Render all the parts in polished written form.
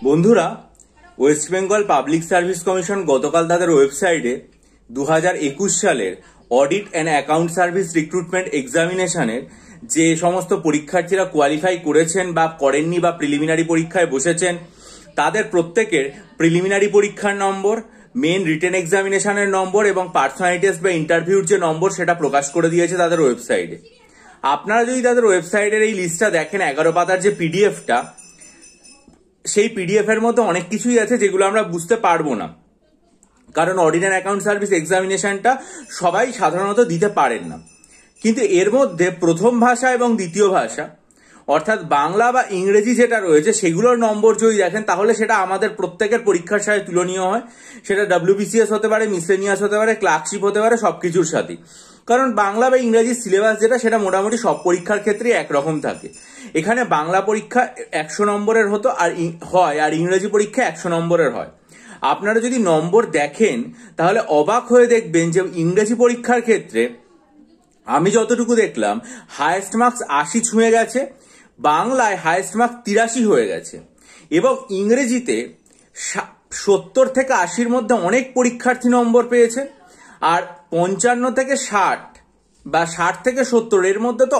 বন্ধুরা, west Bengal public service commission গতকাল তাদের ওয়েবসাইটে 2021 সালের audit and account service recruitment এক্সামিনেশনের যে সমস্ত পরীক্ষার্থীরা কোয়ালিফাই করেছেন বা করেননি বা প্রিলিমিনারি পরীক্ষায় বসেছেন তাদের প্রত্যেকের প্রিলিমিনারি পরীক্ষার নম্বর, মেন রিটেন এক্সামিনেশনের নম্বর এবং পার্সোনালিটি টেস্ট বা ইন্টারভিউর যে নম্বর সেটা প্রকাশ করে দিয়েছে তাদের ওয়েবসাইটে। আপনারা যদি তাদের ওয়েবসাইটের এই লিস্টটা দেখেন, 11 পাতার যে পিডিএফটা, সেই পিডিএফ এর মধ্যে অনেক কিছুই আছে যেগুলো আমরা বুঝতে পারবো না, কারণ অডিট অ্যান্ড অ্যাকাউন্ট সার্ভিস এক্সামিনেশনটা সবাই সাধারণত দিতে পারেন না। কিন্তু এর মধ্যে প্রথম ভাষা এবং দ্বিতীয় ভাষা অর্থাৎ বাংলা বা ইংরেজি যেটা রয়েছে সেগুলোর নম্বর যদি দেখেন তাহলে সেটা আমাদের প্রত্যেকের পরীক্ষার সাথে তুলনীয় হয়। সেটা WBCS হতে পারে, মিসলেনিয়াস হতে পারে, ক্লার্কশিপ হতে পারে, সবকিছুর সাথে। কারণ বাংলা বা ইংরেজি সিলেবাস যেটা সেটা মোটামুটি সব পরীক্ষার ক্ষেত্রেই একরকম থাকে। এখানে বাংলা পরীক্ষা 100 নম্বরের হতো আর ইংরেজি পরীক্ষা 100 নম্বরের হয়। আপনারা যদি নম্বর দেখেন তাহলে অবাক হয়ে দেখবেন যে ইংরেজি পরীক্ষার ক্ষেত্রে আমি যতটুকু দেখলাম হায়েস্ট মার্কস 80 ছুঁয়ে গেছে, বাংলায় হায়েস্ট মার্কস 83 হয়ে গেছে এবং ইংরেজিতে 70 থেকে 80-র মধ্যে অনেক পরীক্ষার্থী নম্বর পেয়েছে। আর 55 থেকে 60 বা 60 থেকে 70 এর মধ্যে তো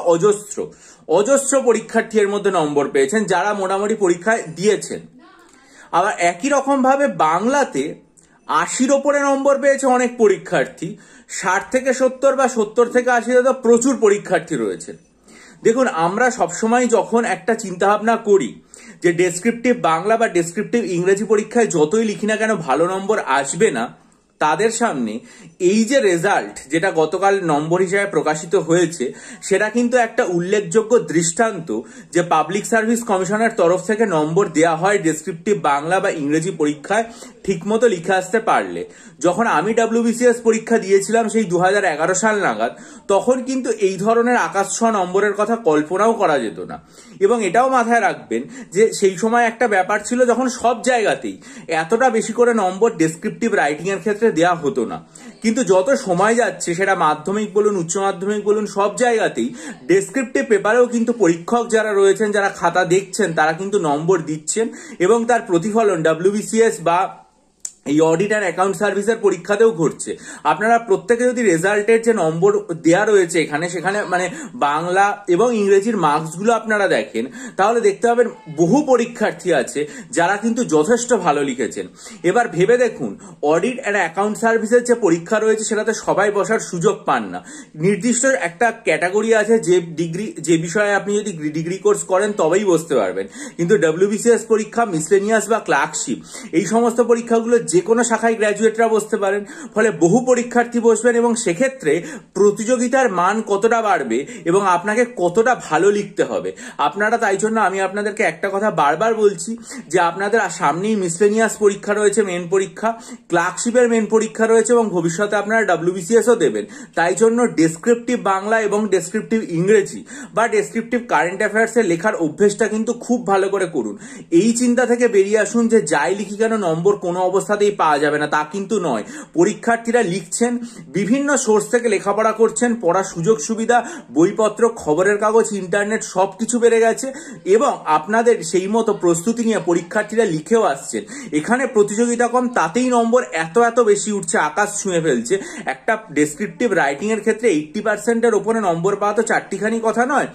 অজস্র পরীক্ষার্থী এর মধ্যে নম্বর পেয়েছেন যারা মোটামুটি পরীক্ষায় দিয়েছেন। আবার একই রকম ভাবে বাংলাতে 80-র ওপরে নম্বর পেয়েছে অনেক পরীক্ষার্থী, 60 থেকে 70 বা 70 থেকে 80-তে তো প্রচুর পরীক্ষার্থী রয়েছে। দেখুন, আমরা সবসময় যখন একটা চিন্তাভাবনা করি যে ডেসক্রিপটিভ বাংলা বা ডেসক্রিপটিভ ইংরেজি পরীক্ষায় যতই লিখি না কেন ভালো নম্বর আসবে না, তাদের সামনে এই যে রেজাল্ট যেটা গতকাল নম্বর হিসেবে প্রকাশিত হয়েছে সেটা কিন্তু একটা উল্লেখযোগ্য দৃষ্টান্ত যে পাবলিক সার্ভিস কমিশনের তরফ থেকে নম্বর দেয়া হয় ডেসক্রিপটিভ বাংলা বা ইংরেজি পরীক্ষায় ঠিকমতো লিখে আসতে পারলে। যখন আমি WBCS পরীক্ষা দিয়েছিলাম সেই 2011 সাল নাগাদ, তখন কিন্তু এই ধরনের আকাশছোঁয়া নম্বরের কথা কল্পনাও করা যেত না। এবং এটাও মাথায় রাখবেন যে সেই সময় একটা ব্যাপার ছিল যখন সব জায়গাতেই এতটা বেশি করে নম্বর ডেসক্রিপটিভ রাইটিং এর ক্ষেত্রে দেয়া হতো না। কিন্তু যত সময় যাচ্ছে সেটা মাধ্যমিক বলুন, উচ্চ মাধ্যমিক বলুন, সব জায়গাতেই ডেসক্রিপটিভ পেপারেও কিন্তু পরীক্ষক যারা রয়েছেন, যারা খাতা দেখছেন, তারা কিন্তু নম্বর দিচ্ছেন এবং তার প্রতিফলন WBCS বা এই অডিট অ্যান্ড অ্যাকাউন্ট সার্ভিসের পরীক্ষাতেও ঘটছে। আপনারা প্রত্যেকে যদি রেজাল্টের যে নম্বর দেয়া রয়েছে সেখানে মানে বাংলা এবং ইংরেজির মার্কসগুলো আপনারা দেখেন তাহলে দেখতে পাবেন বহু পরীক্ষার্থী আছে যারা কিন্তু যথেষ্ট ভালো লিখেছেন। এবার ভেবে দেখুন, অডিট অ্যান্ড অ্যাকাউন্ট সার্ভিসের যে পরীক্ষা রয়েছে সেটাতে সবাই বসার সুযোগ পান না। নির্দিষ্ট একটা ক্যাটাগরি আছে যে বিষয়ে আপনি যদি ডিগ্রি কোর্স করেন তবেই বসতে পারবেন। কিন্তু WBCS পরীক্ষা, মিসলেনিয়াস বা ক্লার্কশিপ, এই সমস্ত পরীক্ষাগুলো যে কোনো শাখায় গ্র্যাজুয়েটরা বসতে পারেন। ফলে বহু পরীক্ষার্থী বসবেন এবং সেক্ষেত্রে প্রতিযোগিতার মান কতটা বাড়বে এবং আপনাকে কতটা ভালো লিখতে হবে। আপনারা তাই জন্য আমি আপনাদেরকে একটা কথা বারবার বলছি যে আপনাদের সামনেই মিসলেনিয়াস পরীক্ষা রয়েছে, মেন পরীক্ষা, ক্লার্কশিপের মেন পরীক্ষা রয়েছে এবং ভবিষ্যতে আপনারা WBCSও দেবেন। তাই জন্য ডেসক্রিপটিভ বাংলা এবং ডেসক্রিপটিভ ইংরেজি বা ডেসক্রিপটিভ কারেন্ট অ্যাফেয়ার্সের লেখার অভ্যেসটা কিন্তু খুব ভালো করে করুন। এই চিন্তা থেকে বেরিয়ে আসুন যে যাই লিখি কেন নম্বর কোনো অবস্থাতেই পাওয়া যাবে না, তা কিন্তু নয়। পরীক্ষার্থীরা লিখছেন, বিভিন্ন সোর্স থেকে লেখাপড়া করছেন, পড়ার সুযোগ সুবিধা, বইপত্র, খবরের কাগজ, ইন্টারনেট সবকিছু বেড়ে গেছে এবং আপনাদের সেই মতো প্রস্তুতি নিয়ে পরীক্ষার্থীরা লিখেও আসছেন। এখানে প্রতিযোগিতা কম, তাতেই নম্বর এত বেশি উঠছে, আকাশ ছুঁয়ে ফেলছে। একটা ডেসক্রিপটিভ রাইটিং এর ক্ষেত্রে 80%-এর ওপরে নম্বর পাওয়া তো চারটিখানি কথা নয়।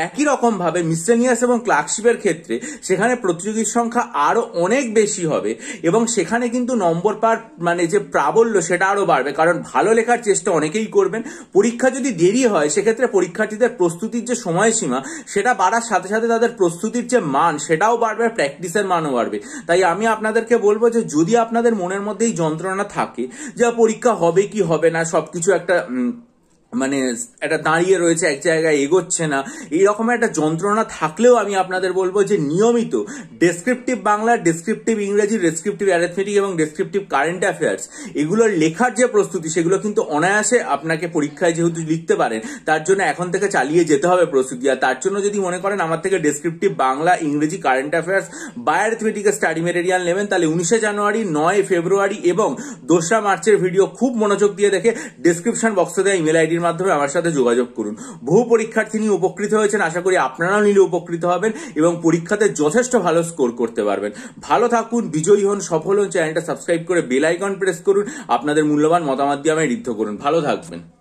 একই রকম ভাবে মিসলেনিয়াস এবং ক্লার্কশিপের ক্ষেত্রে সেখানে প্রতিযোগীর সংখ্যা আরো অনেক বেশি হবে এবং সেখানে কিন্তু নম্বর পাওয়ার মানে যে প্রাবল্য সেটা আরো বাড়বে, কারণ ভালো লেখার চেষ্টা অনেকেই করবেন। পরীক্ষা যদি দেরি হয় সেক্ষেত্রে পরীক্ষার্থীদের প্রস্তুতির যে সময়সীমা সেটা বাড়ার সাথে সাথে তাদের প্রস্তুতির যে মান সেটাও বাড়বে, প্র্যাকটিসের মানও বাড়বে। তাই আমি আপনাদেরকে বলবো যে যদি আপনাদের মনের মধ্যে এই যন্ত্রণা থাকে যে পরীক্ষা হবে কি হবে না, সবকিছু একটা মানে এটা দাঁড়িয়ে রয়েছে, এক জায়গায় এগোচ্ছে না, এইরকম একটা যন্ত্রণা থাকলেও আমি আপনাদের বলবো যে নিয়মিত ডেসক্রিপটিভ বাংলা, ডেসক্রিপটিভ ইংরেজি, ডেসক্রিপটিভ অ্যারিথমেটিক এবং ডেসক্রিপটিভ কারেন্ট অ্যাফেয়ার্স এগুলোর লেখার যে প্রস্তুতি সেগুলো কিন্তু অনায়াসে আপনাকে পরীক্ষায় যেহেতু লিখতে পারেন তার জন্য এখন থেকে চালিয়ে যেতে হবে প্রস্তুতি। আর তার জন্য যদি মনে করেন আমার থেকে ডেসক্রিপটিভ বাংলা, ইংরেজি, কারেন্ট অ্যাফেয়ার্স বা অ্যারিথমেটিকের স্টাডি মেটেরিয়াল নেবেন তাহলে 19 জানুয়ারি, 9 ফেব্রুয়ারি এবং 2 মার্চের ভিডিও খুব মনোযোগ দিয়ে দেখে ডেসক্রিপশন বক্সে দেওয়া ইমেল আইডির ওয়েবসাইটের মাধ্যমে আমার সাথে যোগাযোগ করুন। বহু পরীক্ষার্থী নিয়ে উপকৃত হয়েছেন, আশা করি আপনারাও নিলে উপকৃত হবেন এবং পরীক্ষাতে যথেষ্ট ভালো স্কোর করতে পারবেন। ভালো থাকুন, বিজয়ী হন, সফল হন। চ্যানেলটা সাবস্ক্রাইব করে বেল আইকন প্রেস করুন। আপনাদের মূল্যবান মতামত দিয়ে আমায় ঋদ্ধ করুন। ভালো থাকবেন।